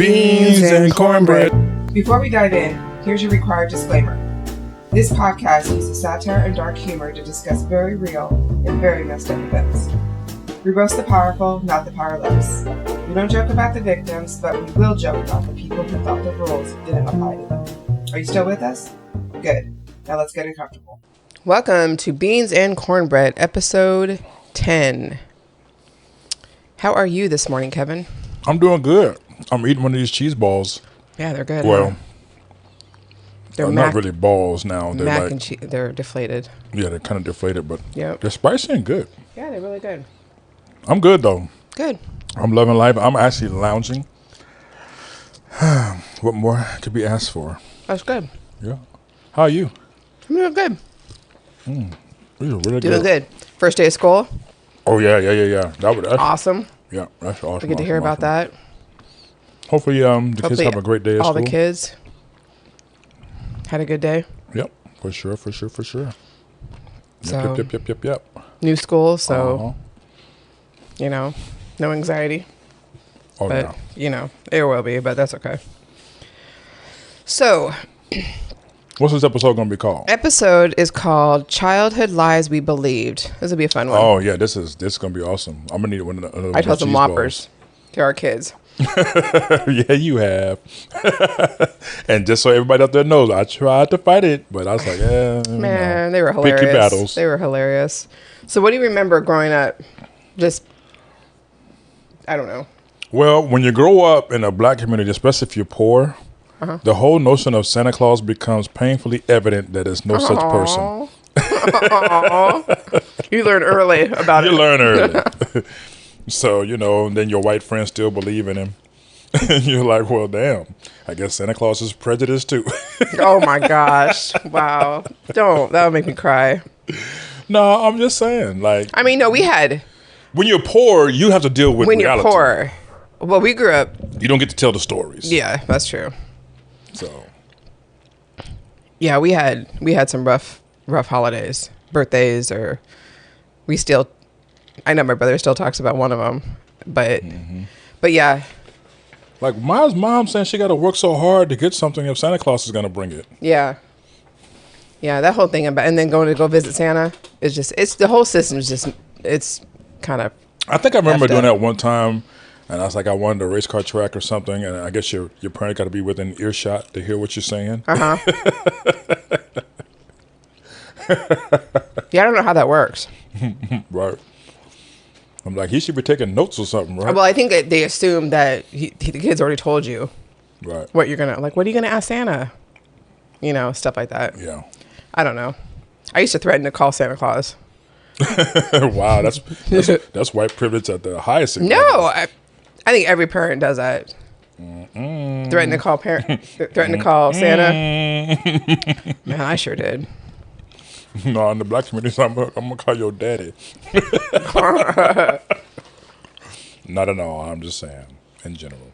Beans and cornbread. Before we dive in, here's your required disclaimer. This podcast uses satire and dark humor to discuss very real and very messed up events. We roast the powerful, not the powerless. We don't joke about the victims, but we will joke about the people who thought the rules didn't apply to them. Are you still with us? Good. Now let's get uncomfortable. Welcome to Beans and Cornbread, episode 10. How are you this morning, Kevin? I'm doing good. I'm eating one of these cheese balls. Yeah, they're good. Well, they're not really balls now. They're mac like, and cheese. They're deflated. Yeah, they're kind of deflated, but Yep. they're spicy and good. Yeah, they're really good. I'm good, though. Good. I'm loving life. I'm actually lounging. What more could be asked for? That's good. Yeah. How are you? I'm doing good. These are really Doing good. First day of school. Oh, yeah. That's Awesome. Yeah, that's awesome. We get to hear about that. Hopefully, the kids have a great day at all school. the kids had a good day. Yep, for sure. So, Yep. new school, so, no anxiety. Oh, But, yeah. There will be, but that's okay. So, What's this episode going to be called? episode is called Childhood Lies We Believed. This will be a fun one. Oh, yeah, this is going to be awesome. I'm going to need one of the I told some cheese whoppers to our kids. balls. Yeah, you have. And just so everybody out there knows, I tried to fight it, but I was like, Man, they were hilarious. picky battles. They were hilarious. So what do you remember growing up? Just, I don't know. Well, when you grow up in a black community, especially if you're poor, the whole notion of Santa Claus becomes painfully evident that there's no such person. You learn early about You it. learn early. So, then your white friends still believe in him. And you're like, well, damn, I guess Santa Claus is prejudiced too. Oh my gosh. Wow. Don't. That would make me cry. No, I'm just saying, like, I mean, no, we had, when you're poor, you have to deal with when reality. you're poor. Well, we grew up. You don't get to tell the stories. Yeah, that's true. So, Yeah, we had some rough holidays, birthdays, or I know my brother still talks about one of them, but yeah, like, my mom saying she got to work so hard to get something if Santa Claus is going to bring it. yeah, that whole thing about, and then going to go visit Santa is just, it's the whole system is just, it's kind of. I think I remember effed doing up. that one time, and I was like, I wanted a race car track or something, and I guess your parent got to be within earshot to hear what you're saying. Yeah, I don't know how that works. Right. I'm like, he should be taking notes or something, right? Well, I think that they assume that the kid's already told you Right. what you're gonna, like, what are you gonna ask Santa? Stuff like that. Yeah. I don't know. I used to threaten to call Santa Claus. Wow, that's white privilege at the highest degree. No, I think every parent does that. Threaten to call Santa. Man, I sure did. No, in the black community, I'm gonna call your daddy. Not at all. I'm just saying, in general.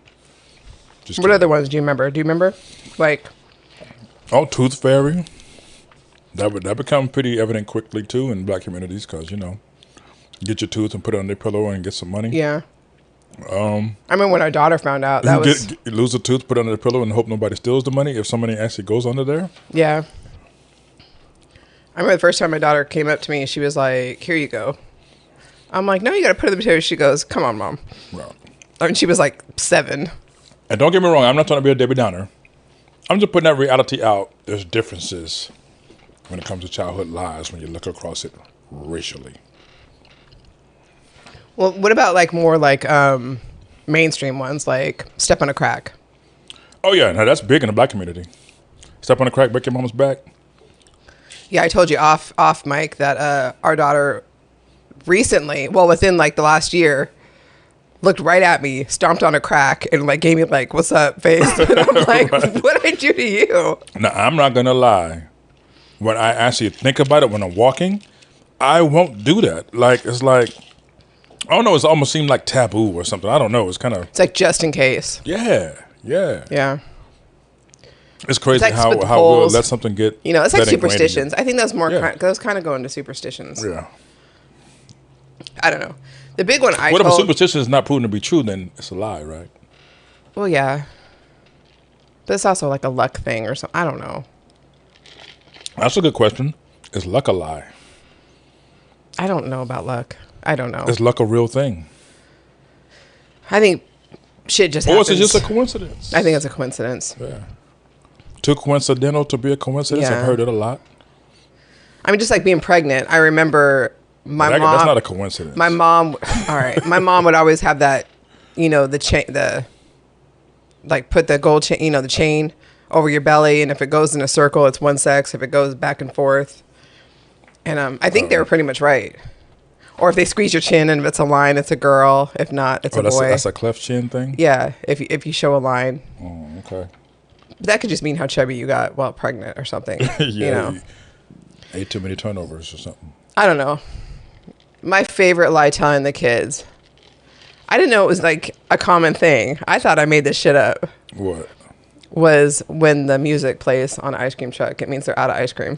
Just What kidding. other ones do you remember? Do you remember? Like, Oh, Tooth Fairy. That become pretty evident quickly too in black communities because get your tooth and put it on their pillow and get some money. yeah. I remember when our daughter found out. That was Lose a tooth, put it on the pillow, and hope nobody steals the money. If somebody actually goes under there. yeah. I remember the first time my daughter came up to me, she was like, "Here you go." I'm like, "No, you got to put it in the potato." She goes, "Come on, Mom." Right. I mean, she was like 7. And don't get me wrong, I'm not trying to be a Debbie Downer. I'm just putting that reality out. There's differences when it comes to childhood lies when you look across it racially. Well, what about like more like mainstream ones, like Step on a Crack? Oh yeah, now that's big in the black community. Step on a crack, break your mama's back. Yeah, I told you off mic that our daughter recently, well, within like the last year, looked right at me, stomped on a crack, and like gave me like, "What's up?" face. And I'm like, "What did I do to you?" Now I'm not gonna lie. When I actually think about it when I'm walking, I won't do that. Like it's like I don't know. It's almost seemed like taboo or something. I don't know. It's kind of It's like just in case. yeah. Yeah. It's crazy like how spit the we'll poles. let something get It's like that ingrained in you. superstitions. I think that's more, Yeah. those kind of go into superstitions. Yeah. I don't know. The big one What if a superstition is not proven to be true? Then it's a lie, right? Well, yeah. But it's also like a luck thing or something. I don't know. That's a good question. Is luck a lie? I don't know about luck. I don't know. Is luck a real thing? I think shit just Or happens. is it just a coincidence? I think it's a coincidence. Yeah. Too coincidental to be a coincidence? Yeah. I've heard it a lot. I mean, just like being pregnant. I remember my mom. That's not a coincidence. My mom. All right. My mom would always have that, the chain, like put the gold chain, the chain over your belly. And if it goes in a circle, it's one sex. If it goes back and forth. And I think they were pretty much right. Or if they squeeze your chin and if it's a line, it's a girl. If not, it's a boy. That's a cleft chin thing? Yeah. If you show a line. Oh, okay. But that could just mean how chubby you got while pregnant or something. Yeah. You ate too many turnovers or something. I don't know. My favorite lie telling the kids. I didn't know it was like a common thing. I thought I made this shit up. What? Was when the music plays on an ice cream truck, it means they're out of ice cream.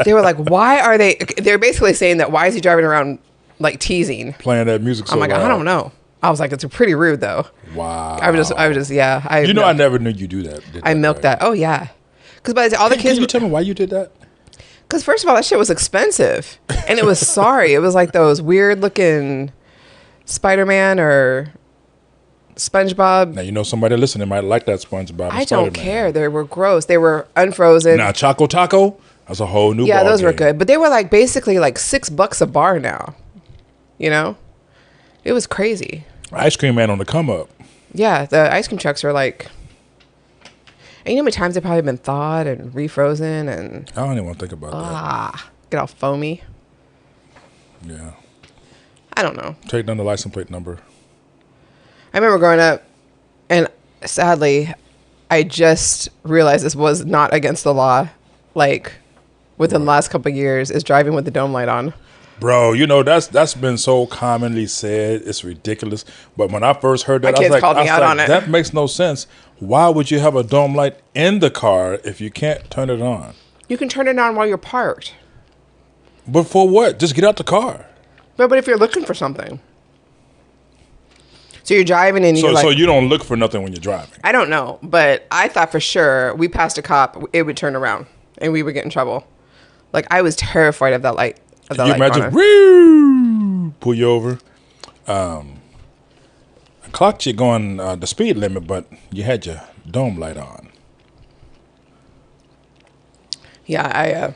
They were like, why are they? They're basically saying that why is he driving around like teasing? Playing that music so I'm like, loud. I don't know. I was like, it's pretty rude though. Wow. I was just, yeah. I never knew you do that. I milked that. Oh yeah. Because by the all the kids. Can you tell me why you did that? Because first of all, that shit was expensive, and it was sorry. It was like those weird looking Spider-Man or SpongeBob. Now somebody listening might like that SpongeBob. I don't care. They were gross. They were unfrozen. Now Choco Taco, that's a whole new. Yeah, ball those game. were good, but they were like basically like $6 a bar now. It was crazy. Ice cream man on the come up. Yeah, the ice cream trucks are like. And you know how many times they've probably been thawed and refrozen and. I don't even want to think about that. Get all foamy. Yeah. I don't know. Take down the license plate number. I remember growing up, and sadly, I just realized this was not against the law. Like, within the last couple of years, is driving with the dome light on. Bro, that's been so commonly said. It's ridiculous. But when I first heard that, My kids called me out on it. That makes no sense. Why would you have a dome light in the car if you can't turn it on? You can turn it on while you're parked. But for what? Just get out the car. But if you're looking for something. So you're driving and So you don't look for nothing when you're driving. I don't know, but I thought for sure we passed a cop, it would turn around and we would get in trouble. Like I was terrified of that light. Can you imagine? Woo! Pull you over. I clocked you going the speed limit, but you had your dome light on. Yeah,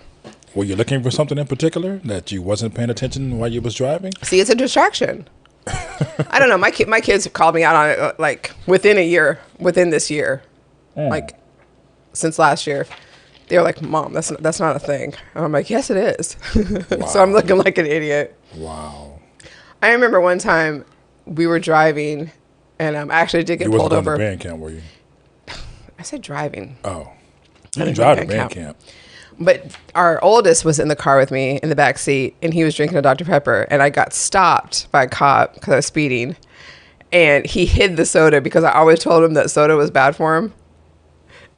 Were you looking for something in particular that you wasn't paying attention while you was driving? see, it's a distraction. I don't know. My kids called me out on it like within this year, like since last year. They were like, "Mom, that's not a thing." And I'm like, "Yes, it is." Wow. So I'm looking like an idiot. Wow. I remember one time we were driving, and I actually did get You pulled wasn't over. going to band camp, were you? I said driving. Oh. I You can didn't drive go to to band band camp. But our oldest was in the car with me in the back seat, and he was drinking a Dr. Pepper, and I got stopped by a cop because I was speeding, and he hid the soda because I always told him that soda was bad for him.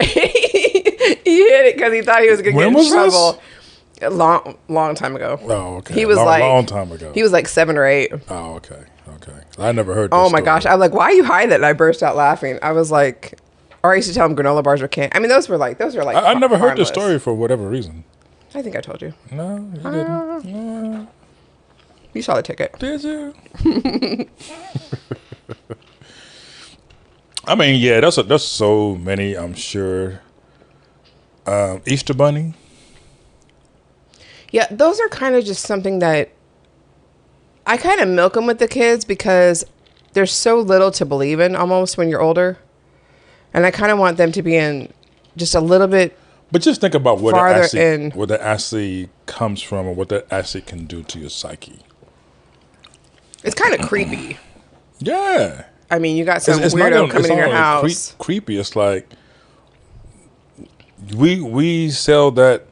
He hid it because he thought he was going to get in trouble. A long time ago. Oh, okay. He was long time ago. He was like 7 or 8. Oh, okay. I never heard this Oh my story. gosh. I'm like, why you hide that? And I burst out laughing. I was like, or I used to tell him granola bars were candy. I mean, those were like I never heard this harmless. story for whatever reason. I think I told you. No, you didn't. No. You saw the ticket. Did you? I mean, yeah, that's so many, I'm sure. Easter Bunny. Yeah, those are kind of just something that I kind of milk them with the kids because there's so little to believe in almost when you're older. And I kind of want them to be in just a little bit. But just think about what Farther where that actually comes from and what that actually can do to your psyche. It's kind of creepy. Yeah. I mean, you got some It's not weirdo gonna- coming it's in your not only house. Creepy. It's like we sell that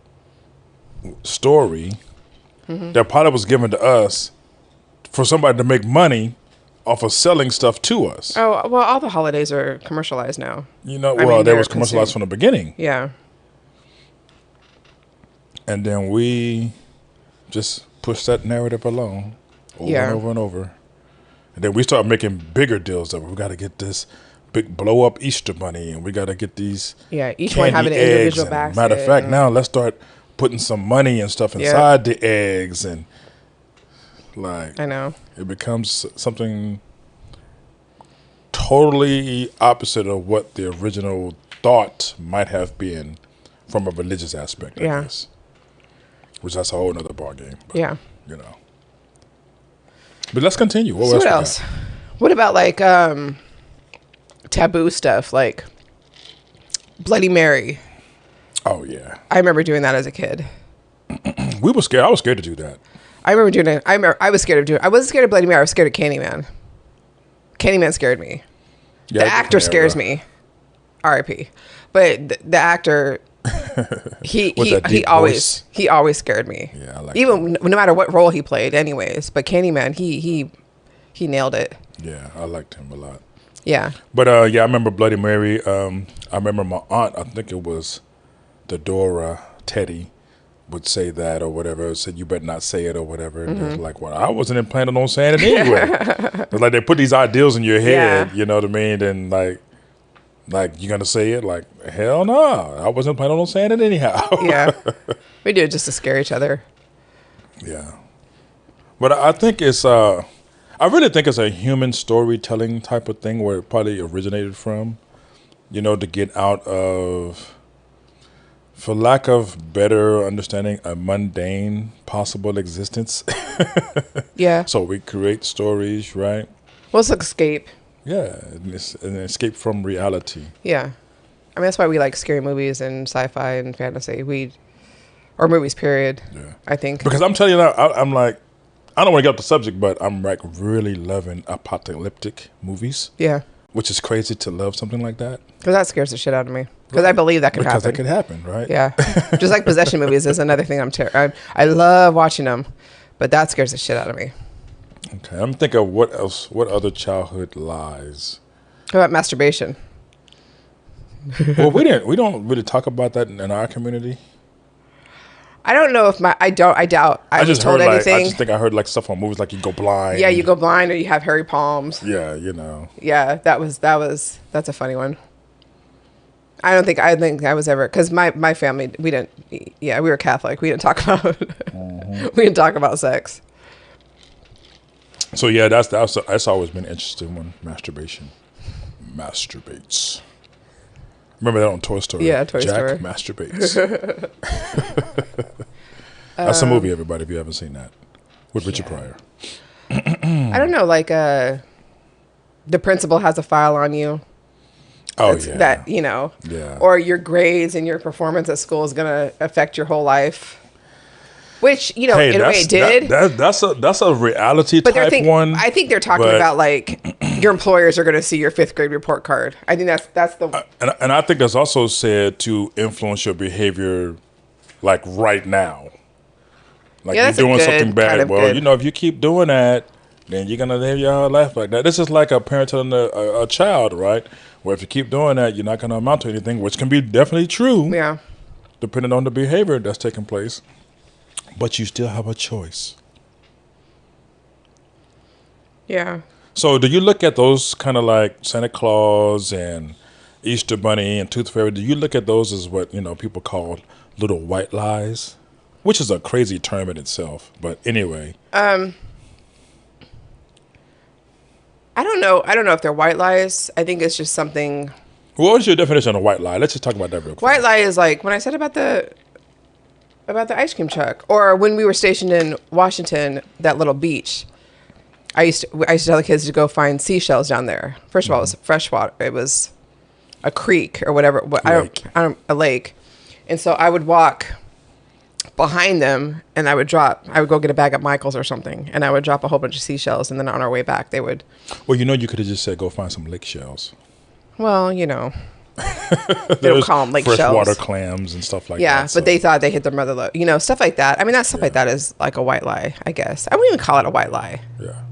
story that probably was given to us for somebody to make money off of selling stuff to us. Oh, well, all the holidays are commercialized now. You know, I well, mean, they they're was commercialized from the beginning. Yeah. And then we just push that narrative along over Yeah. and over and over. And then we start making bigger deals of we got to get this big blow up Easter bunny, and we got to get these each one having an individual basket. Matter of fact, now let's start putting some money and stuff inside the eggs, and like I know it becomes something totally opposite of what the original thought might have been from a religious aspect, I guess. Which that's a whole nother ball game. But, you know. But let's continue. What else? What about like taboo stuff like Bloody Mary? Oh yeah. I remember doing that as a kid. We were scared. I was scared to do that. I remember doing it. I was scared of doing it. I wasn't scared of Bloody Mary. I was scared of Candyman. Candyman scared me. Yeah, the actor scares me. R.I.P. But the actor, he always scared me. Yeah, I like even no matter what role he played, anyways. But Candyman, he nailed it. Yeah, I liked him a lot. Yeah. But I remember Bloody Mary. I remember my aunt. I think it was the Dora Teddy would say that or whatever. Said you better not say it or whatever. And it was like, well, I wasn't even planning on saying it anyway. It's like they put these ideals in your head. You know what I mean? And like you gonna say it? Like hell no, I wasn't planning on saying it anyhow. Yeah, we do it just to scare each other. Yeah, but I think it's I really think it's a human storytelling type of thing where it probably originated from. You know, to get out of, for lack of better understanding, a mundane possible existence. Yeah. So we create stories, right? Well, it's like escape. Yeah, and it's an escape from reality. Yeah. I mean, that's why we like scary movies and sci-fi and fantasy. Or movies, period. Yeah. I think. Because I'm telling you now, I'm like, I don't want to get off the subject, but I'm like really loving apocalyptic movies. Yeah. Which is crazy to love something like that. Because that scares the shit out of me. Because I believe that could happen. Because that could happen, right? Yeah. Just like possession movies is another thing I love watching them, but that scares the shit out of me. Okay, I'm thinking of what else, what other childhood lies? How about masturbation? Well, we don't really talk about that in our community. I don't know if I doubt I was told anything. I just think I heard like stuff on movies like you go blind. Yeah, you go blind or you have hairy palms. Yeah, you know. Yeah, that's a funny one. I think I was ever, because my family, we were Catholic. We didn't talk about we didn't talk about sex. So yeah, that's always been interesting when masturbation masturbates. Remember that on Toy Story? Yeah, Toy Story. Jack masturbates. That's a movie, everybody, if you haven't seen that, with Richard Pryor. I don't know, like the principal has a file on you. Oh, yeah. That, you know, or your grades and your performance at school is going to affect your whole life. Which, you know, hey, in a way it did. That's a reality type one. I think they're talking about like your employers are going to see your 5th grade report card. I think that's the. And I think that's also said to influence your behavior, like right now. Like you're doing something bad. Well, you know, if you keep doing that, then you're gonna live your whole life like that. This is like a parent telling a child, right? Where if you keep doing that, you're not gonna amount to anything, which can be definitely true. Yeah. Depending on the behavior that's taking place. But you still have a choice. Yeah. So do you look at those kind of like Santa Claus and Easter Bunny and Tooth Fairy, do you look at those as what, you know, people call little white lies? Which is a crazy term in itself. But anyway. I don't know. I don't know if they're white lies. I think it's just something. What was your definition of white lie? Let's just talk about that real quick. White lie is like when I said about the ice cream truck, or when we were stationed in Washington, that little beach. I used to tell the kids to go find seashells down there. First of all, it was fresh water. It was a creek or whatever. A lake. And so I would walk behind them and I would go get a bag at Michael's or something, and I would drop a whole bunch of seashells, and then on our way back they would. Well, you know, you could have just said go find some lake shells. Well, you know. They don't call them lake shells. Freshwater clams and stuff like that. Yeah, but they thought they hit their mother load. You know, stuff like that. I mean, that stuff like that is like a white lie, I guess. I wouldn't even call it a white lie. Yeah.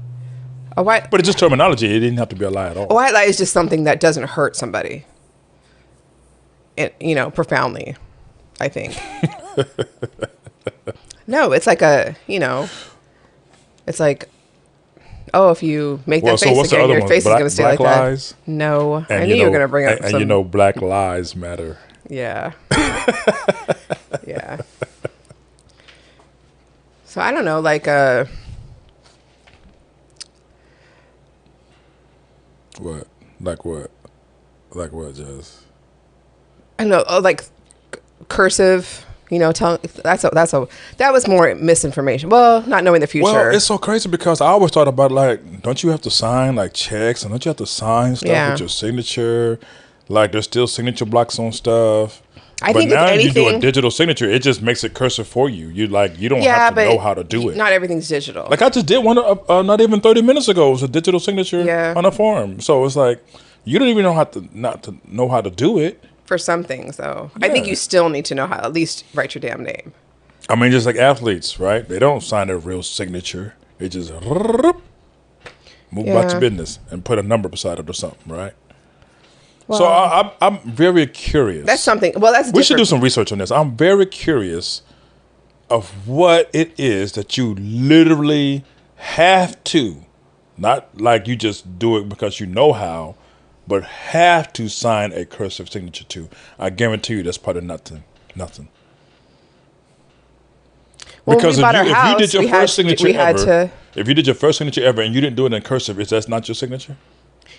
But it's just terminology. It didn't have to be a lie at all. A white lie is just something that doesn't hurt somebody. You know, profoundly, I think. No, it's like it's like Oh, if you make Well, that so face what's the again, other your one? face is going to stay Black like lies? that. No, And I knew you were going to bring up and some. you know, Black Lives Matter. Yeah. Yeah. So I don't know, like What? Like what? Like what, Jess? I don't know, like cursive. You know, that was more misinformation. Well, not knowing the future. Well, it's so crazy because I always thought about, like, don't you have to sign like checks and don't you have to sign stuff Yeah. with your signature? Like, there's still signature blocks on stuff. I But think if now you do a anything- digital signature, it just makes it cursive for you. You don't yeah, have to but know how to do it. Not everything's digital. Like I just did one not even 30 minutes ago. It was a digital signature Yeah. on a form. So it's like you don't even know how to know how to do it. For some things, though, I think Yeah. you still need to know how to at least write your damn name. I mean, just like athletes, right? They don't sign their real signature. They just move about your business and put a number beside it or something, right? So I'm very curious. That's something. Well, that's We should do different. some research on this. I'm very curious of what it is that you literally have to, not like you just do it because you know how, but have to sign a cursive signature to. I guarantee you that's probably nothing. When Because we bought our if you house, did your we had first to- signature we had ever, to- if you did your first signature ever and you didn't do it in cursive, is that not your signature?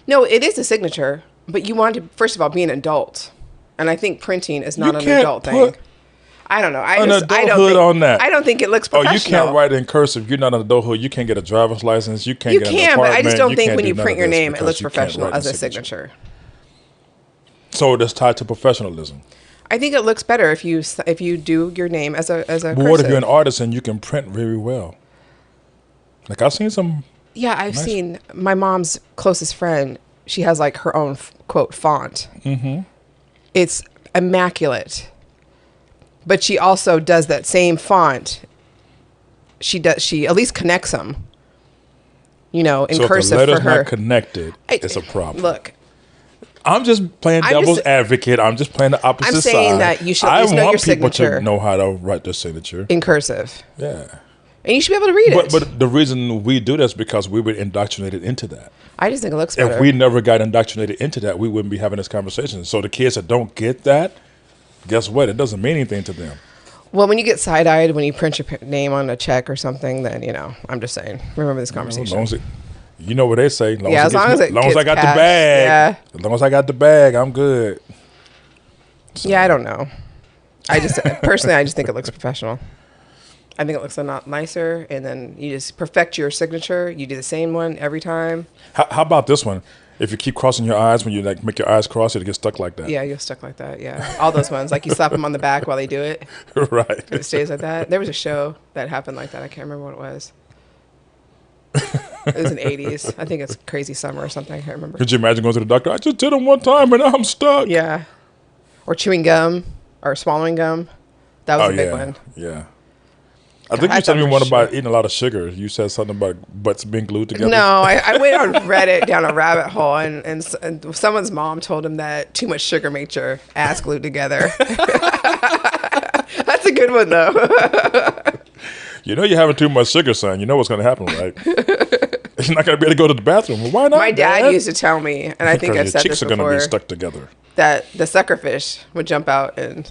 No, it is a signature, but you want to first of all be an adult, and I think printing is not You an can't adult put thing. I don't know. I an don't adulthood think, on that. I don't think it looks Oh, professional. you can't write in cursive. You're not an adulthood. You can't get a driver's license. You can't You get an can, apartment. but I just don't think can't when do you none print of your this name, it because looks you can't professional write in as a signature. So that's tied to professionalism. I think it looks better if you do your name as a But what if cursive. you're an artist and you can print very well? Like I've seen some. Yeah, I've Nice. seen my mom's closest friend. She has like her own quote font. Mm-hmm. It's immaculate, but she also does that same font. She at least connects them. You know, in So if the cursive letter's for her. not connected, it's a problem. Look, I'm just playing I'm devil's just- advocate. I'm just playing the opposite I'm saying side. that you should at I least know want your people signature. to know how to write their signature. in cursive, Yeah. and you should be able to read it. But the reason we do this is because we were indoctrinated into that. I just think it looks better. If we never got indoctrinated into that, we wouldn't be having this conversation. So the kids that don't get that, guess what? It doesn't mean anything to them. Well, when you get side-eyed when you print your name on a check or something, then, you know, I'm just saying, remember this As conversation. long as it, you know what they say. Yeah, as long as it long as gets I got cash, the bag. yeah. As long as I got the bag, I'm good. Yeah, I don't know. I just, personally, I just think it looks professional. I think it looks a lot nicer, and then you just perfect your signature. You do the same one every time. How about this one? If you keep crossing your eyes when you like make your eyes cross, it'll get stuck like that. Yeah, you're stuck like that, yeah. All those ones, like you slap them on the back while they do it. Right. It stays like that. There was a show that happened like that. I can't remember what it was. It was in the 80s. I think it's Crazy Summer or something. I can't remember. Could you imagine going to the doctor? I just did it one time and now I'm stuck. Yeah. Or chewing gum or swallowing gum. That was Oh a big yeah. one. Yeah. I think I you thought told me for one about sure. eating a lot of sugar. You said something about butts being glued together. No, I went on Reddit down a rabbit hole, and someone's mom told him that too much sugar makes your ass glued together. That's a good one, though. You know you're having too much sugar, son. You know what's going to happen, right? You're not going to be able to go to the bathroom. Well, why not? My dad used to tell me, and I think Because I've your said cheeks this are going to be before, stuck together. that the suckerfish would jump out and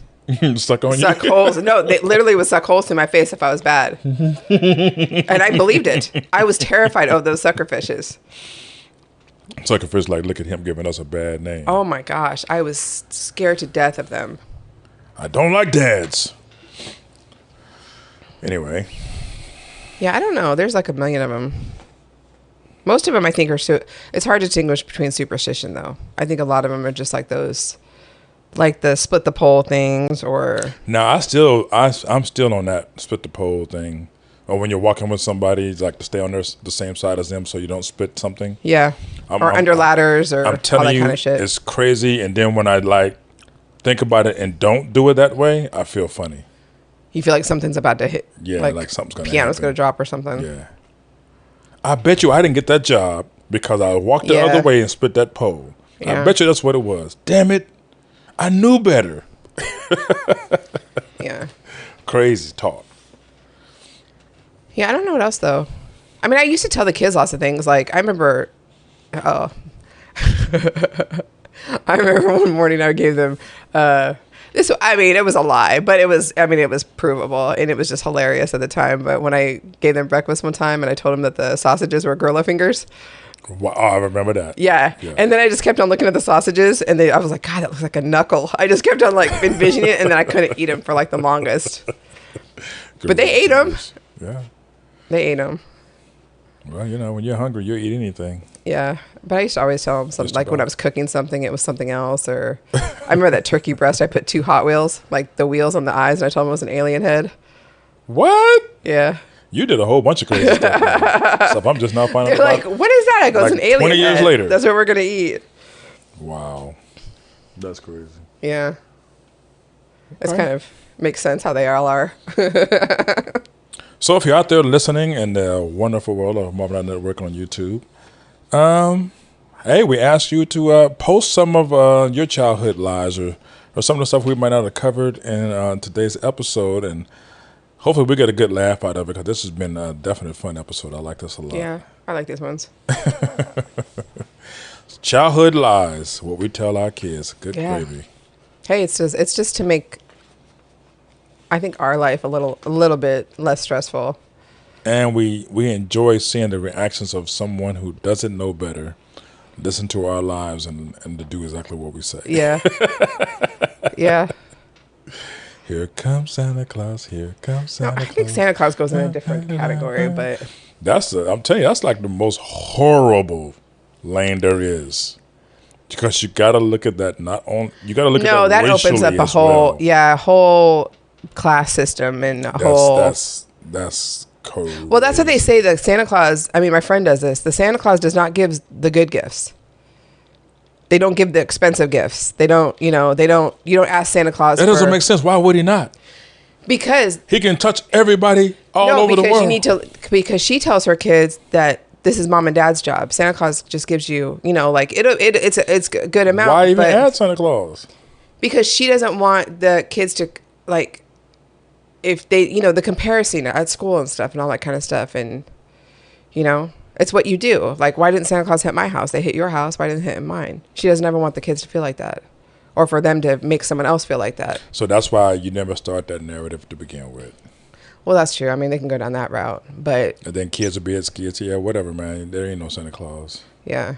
Stuck on suck you. holes. No, they literally would suck holes in my face if I was bad. And I believed it. I was terrified of those suckerfishes. Suckerfish, like, look at him giving us a bad name. Oh my gosh, I was scared to death of them. I don't like dads. Anyway, Yeah, I don't know. There's like a million of them. Most of them, I think, are it's hard to distinguish between superstition, though. I think a lot of them are just like those, like the split the pole things, or now I'm still on that split the pole thing. Or when you're walking with somebody, it's like to stay on the same side as them so you don't split something. yeah, or under ladders, or I'm all telling that you, kind of shit. it's crazy. And then when I like think about it and don't do it that way, I feel funny. You feel like something's about to hit. Yeah, like something's gonna piano's happen. gonna drop or something. Yeah. I bet you I didn't get that job because I walked the Yeah. other way and split that pole. Yeah. I bet you that's what it was. Damn it. I knew better. Yeah. Crazy talk. Yeah, I don't know what else though. I mean, I used to tell the kids lots of things. Like, I remember, I remember one morning I gave them, this, I mean, it was a lie, but it was provable, and it was just hilarious at the time. But when I gave them breakfast one time and I told them that the sausages were gorilla fingers. Wow, I remember that. Yeah. And then I just kept on looking at the sausages, and I was like, God, that looks like a knuckle. I just kept on like envisioning it, and then I couldn't eat them for like the longest. But they ate them. Yeah. They ate them. Well, you know, when you're hungry, you'll eat anything. Yeah. But I used to always tell them something, like when I was cooking something, it was something else. Or I remember that turkey breast, I put 2 Hot Wheels, like the wheels on the eyes, and I told them it was an alien head. What? Yeah. You did a whole bunch of crazy stuff. So I'm just now finding out. They're like, what is that? I go, it's an alien 20 years head. later. That's what we're going to eat. Wow. That's crazy. Yeah. It's kind of makes sense how they all are. So if you're out there listening in the wonderful world of Marvin Network on YouTube, hey, we ask you to post some of your childhood lies or some of the stuff we might not have covered in today's episode, and hopefully we get a good laugh out of it, because this has been a definite fun episode. I like this a lot. Yeah, I like these ones. Childhood lies, what we tell our kids. Good gravy. Hey, it's just to make, I think, our life a little bit less stressful. And we enjoy seeing the reactions of someone who doesn't know better, listen to our lives and to do exactly what we say. Yeah. Yeah. Here comes Santa Claus. Here comes Santa Claus. I think Santa Claus goes in a different category, but I'm telling you, that's like the most horrible lane there is. Because you got to look at that. You got to look at that. No, that opens up a whole class system and that's code. Well, that's what they say. That Santa Claus. I mean, my friend does this. The Santa Claus does not give the good gifts. They don't give the expensive gifts. They don't. You don't ask Santa Claus. That doesn't make sense. Why would he not? Because he can touch everybody all over the world. Because she tells her kids that this is mom and dad's job. Santa Claus just gives you, it's a good amount. Why even add Santa Claus? Because she doesn't want the kids to, like, if they, the comparison at school and stuff and all that kind of stuff. And, it's what you do. Like, why didn't Santa Claus hit my house? They hit your house. Why didn't they hit mine? She doesn't ever want the kids to feel like that, or for them to make someone else feel like that. So that's why you never start that narrative to begin with. Well, that's true. I mean, they can go down that route, but... And then kids will be as kids. Yeah, whatever, man. There ain't no Santa Claus. Yeah.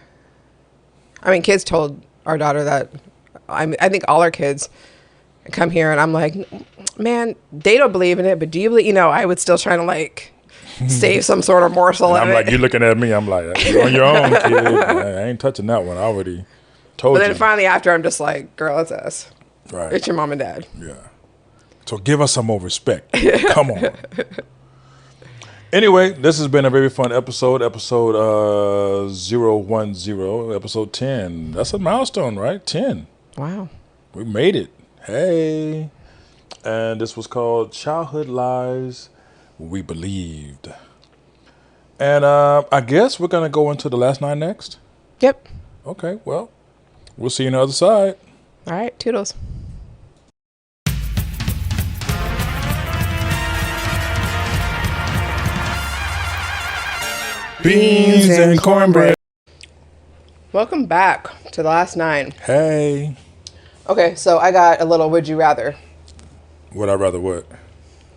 I mean, kids told our daughter that... I think all our kids come here, and I'm like, man, they don't believe in it, but do you believe... I would still try to, like, save some sort of morsel of it. I'm like, you looking at me, I'm like, you're on your own, kid. I ain't touching that one. I already told you. But then finally after, I'm just like, girl, it's us. Right. It's your mom and dad. Yeah. So give us some more respect. Come on. Anyway, this has been a very fun episode 010, episode 10. That's a milestone, right? 10. Wow. We made it. Hey. And this was called Childhood Lies We Believed. And I guess we're going to go into the last 9 next. Yep. Okay, well, we'll see you on the other side. All right, toodles. Beans and cornbread. Welcome back to the last 9. Hey. Okay, so I got a little would you rather. Would I rather what?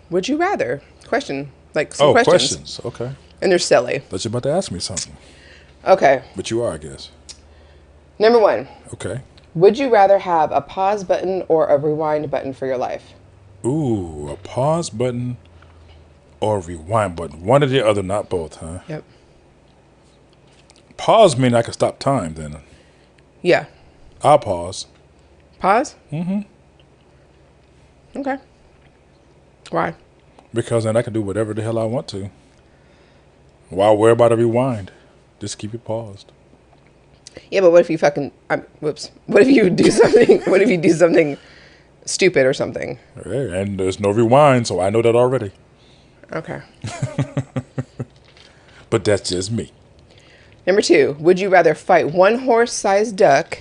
Would you rather? Question. Like some questions. Okay. And they're silly. Thought you were about to ask me something. Okay. But you are, I guess. Number 1. Okay. Would you rather have a pause button or a rewind button for your life? Ooh, a pause button or a rewind button. One or the other, not both, huh? Yep. Pause mean I can stop time then. Yeah. I'll pause. Pause? Mm-hmm. Okay. Why? Because then I can do whatever the hell I want to. Why worry about a rewind? Just keep it paused. Yeah, but what if you whoops. What if you do something, what if you do something stupid or something? Hey, and there's no rewind, so I know that already. Okay. But that's just me. Number 2, would you rather fight 1 horse-sized duck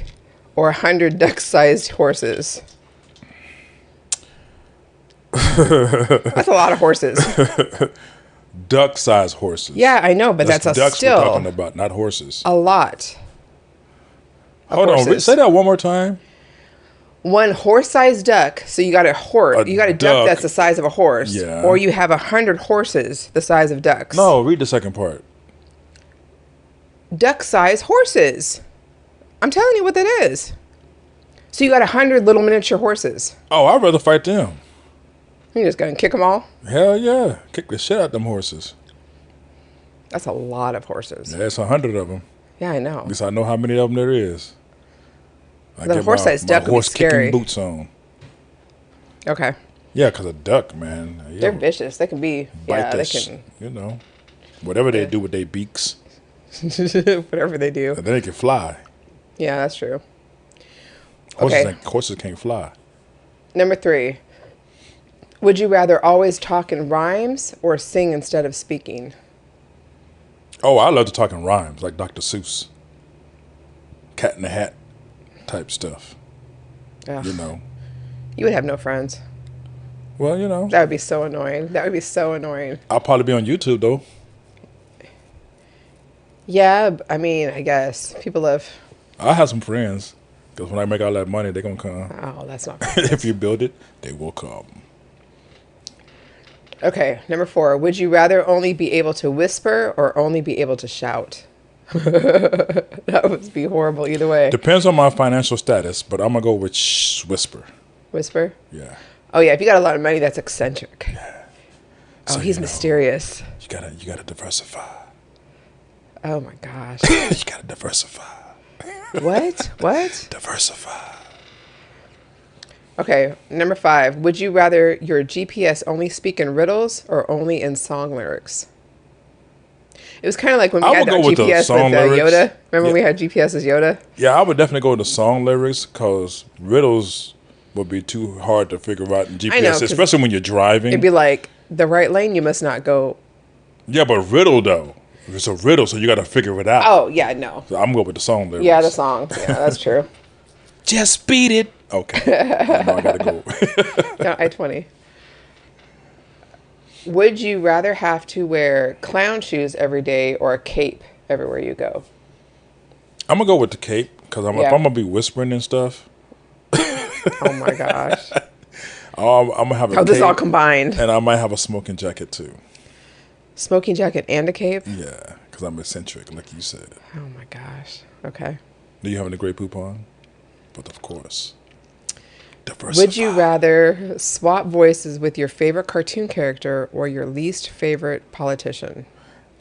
or 100 duck-sized horses? That's a lot of horses. Duck-sized horses. Yeah, I know, but that's a ducks still we're talking about, not horses. a lot. Of Hold on, horses. say that one more time. One horse-sized duck. So you got a horse. You got a duck duck. that's the size of a horse. Yeah. Or you have 100 horses the size of ducks. No, read the second part. Duck-sized horses. I'm telling you what that is. So you got 100 little miniature horses. Oh, I'd rather fight them. You just gonna kick them all? Hell yeah. Kick the shit out of them horses. That's a lot of horses. Yeah, it's 100 of them. Yeah, I know. At least I know how many of them there is. I The get horse-sized duck would be horse kicking scary. boots on. Okay. Yeah, because a duck, man. Yeah, They're vicious. They can be. bite Yeah, they this, can. you know, whatever they do with their beaks, Whatever they do. and then they can fly. Yeah, that's true. Horses, Okay. horses can't fly. Number 3. Would you rather always talk in rhymes or sing instead of speaking? Oh, I love to talk in rhymes, like Dr. Seuss. Cat in the Hat type stuff. Ugh. You know. You would have no friends. Well, you know. That would be so annoying. That would be so annoying. I'll probably be on YouTube, though. Yeah, I mean, I guess. People love... I'll have some friends. Because when I make all that money, they're going to come. Oh, that's not good. If you build it, they will come. Okay, number 4. Would you rather only be able to whisper or only be able to shout? That would be horrible either way. Depends on my financial status, but I'm going to go with whisper. Whisper? Yeah. Oh, yeah, if you got a lot of money, that's eccentric. Oh, So, he's you know, mysterious. You gotta diversify. Oh, my gosh. You gotta diversify. What? Diversify. Okay, number 5. Would you rather your GPS only speak in riddles or only in song lyrics? It was kind of like when we I had would our go with the GPS song with lyrics. Yoda. Remember Yeah. we had GPS as Yoda? Yeah, I would definitely go with the song lyrics because riddles would be too hard to figure out in GPS, I know, 'cause especially when you're driving. It'd be like, the right lane, you must not go. Yeah, but riddle though. It's a riddle, so you got to figure it out. Oh, yeah, no. So I'm going with the song lyrics. Yeah, the song. Yeah, that's true. Just beat it. Okay. I know I got to go. No, I-20. Would you rather have to wear clown shoes every day or a cape everywhere you go? I'm going to go with the cape because if Yeah. I'm going to be whispering and stuff, Oh, my gosh. I'm going to have a How cape. this all combined. And I might have a smoking jacket too. Smoking jacket and a cape? Yeah, because I'm eccentric, like you said. Oh, my gosh. Okay. Do you have any Grey Poupon? But of course. Diversify. Would you rather swap voices with your favorite cartoon character or your least favorite politician?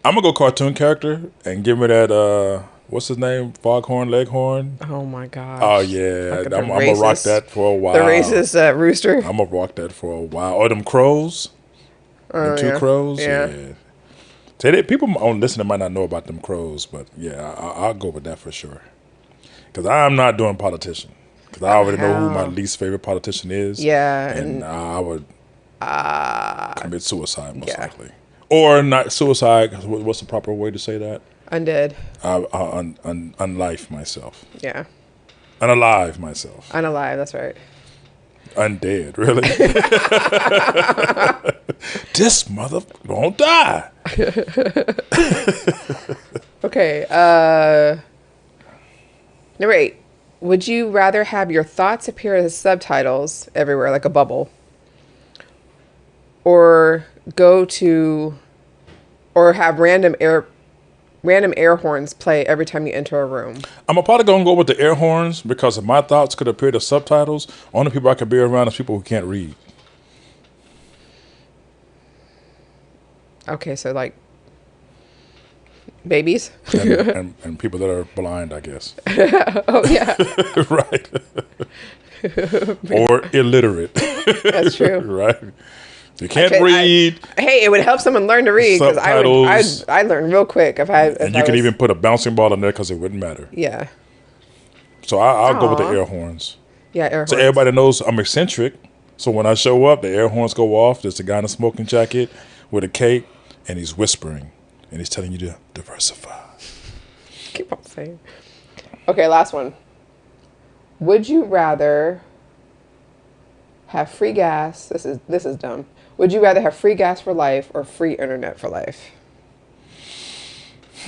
I'm going to go cartoon character and give me that, what's his name? Foghorn Leghorn? Oh, my gosh. Oh, yeah. Like the I'm going to rock racist- that for a while. The racist rooster? I'm going to rock that for a while. Or them crows. Them two yeah. crows. Yeah. Yeah. People on listening might not know about them crows, but yeah, I'll go with that for sure. Because I'm not doing politician. Because I already know who my least favorite politician is. Yeah. And I would commit suicide most yeah. likely. Or not suicide. What's the proper way to say that? Undead. Unlife myself. Yeah. Unalive myself. Unalive, that's right. Undead, really? This mother won't die. Okay. Number 8. Would you rather have your thoughts appear as subtitles everywhere, like a bubble, or have random air horns play every time you enter a room? I'm probably going to go with the air horns because if my thoughts could appear as subtitles, only people I could be around is people who can't read. Okay, so like babies? and people that are blind, I guess. Oh, yeah. Right. Or illiterate. That's true. Right. If you can't Okay, read. Hey, it would help someone learn to read because Subtitles. I learned real quick if I. And you could even put a bouncing ball in there because it wouldn't matter. Yeah. So I'll go with the Aw. air horns. Yeah, air So horns. everybody knows I'm eccentric. So when I show up, the air horns go off. There's a guy in a smoking jacket with a cape, and he's whispering, and he's telling you to diversify. Keep on saying. Okay, last one. Would you rather have free gas? This is dumb. Would you rather have free gas for life or free internet for life?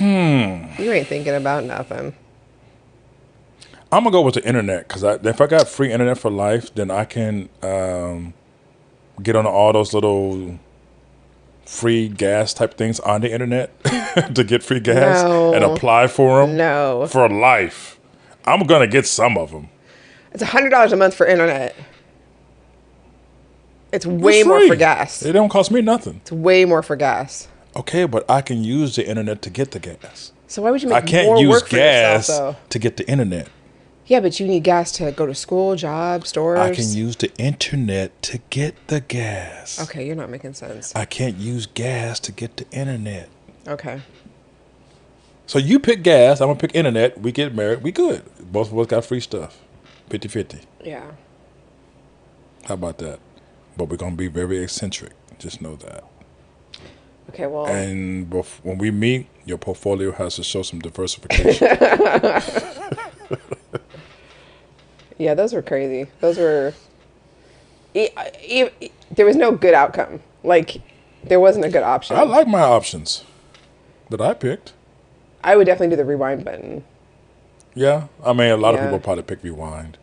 You ain't thinking about nothing. I'm gonna go with the internet because if I got free internet for life, then I can get on all those little free gas type things on the internet to get free gas and apply for them. No. For life, I'm gonna get some of them. It's $100 a month for internet. It's way It's more free. for gas. It don't cost me nothing. It's way more for gas. Okay, but I can use the internet to get the gas. So why would you make I can't more use work for gas yourself, though? to get the internet. Yeah, but you need gas to go to school, job, stores. I can use the internet to get the gas. Okay, you're not making sense. I can't use gas to get the internet. Okay. So you pick gas, I'm gonna pick internet, we get married, we good. Both of us got free stuff. 50-50. Yeah. How about that? But we're gonna be very eccentric. Just know that. Okay, well. And when we meet, your portfolio has to show some diversification. Yeah, those were crazy. Those were. There was no good outcome. Like, there wasn't a good option. I like my options that I picked. I would definitely do the rewind button. Yeah, I mean, a lot of Yeah. people probably pick rewind.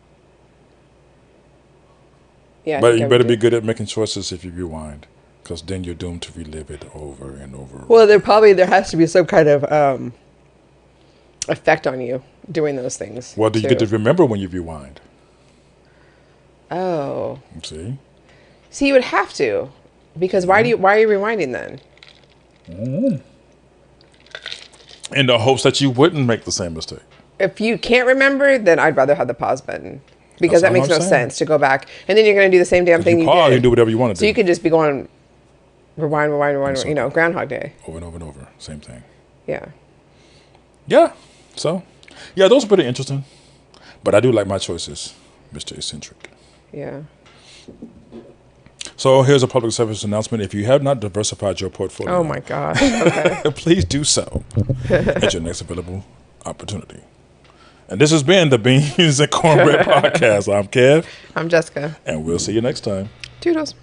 Yeah, I But think you I better would be do- good at making choices if you rewind, because then you're doomed to relive it over and over. Well, there has to be some kind of effect on you doing those things. Well, do you get to remember when you rewind? Oh, See? see, you would have to, because why are you rewinding then? In the hopes that you wouldn't make the same mistake. If you can't remember, then I'd rather have the pause button, because That's that makes all no I'm saying. sense to go back, and then you're going to do the same damn thing You you pause, did. you do whatever you want to So do. you could just be going rewind, so- you know, Groundhog Day. Over and over and over. Same thing. Yeah. Yeah. So, yeah, those are pretty interesting. But I do like my choices, Mr. Eccentric. Yeah. So here's a public service announcement. If you have not diversified your portfolio, Oh my gosh. Okay. please do so at your next available opportunity. And this has been the Beans and Cornbread Podcast. I'm Kev, I'm Jessica. and we'll see you next time. Toodles.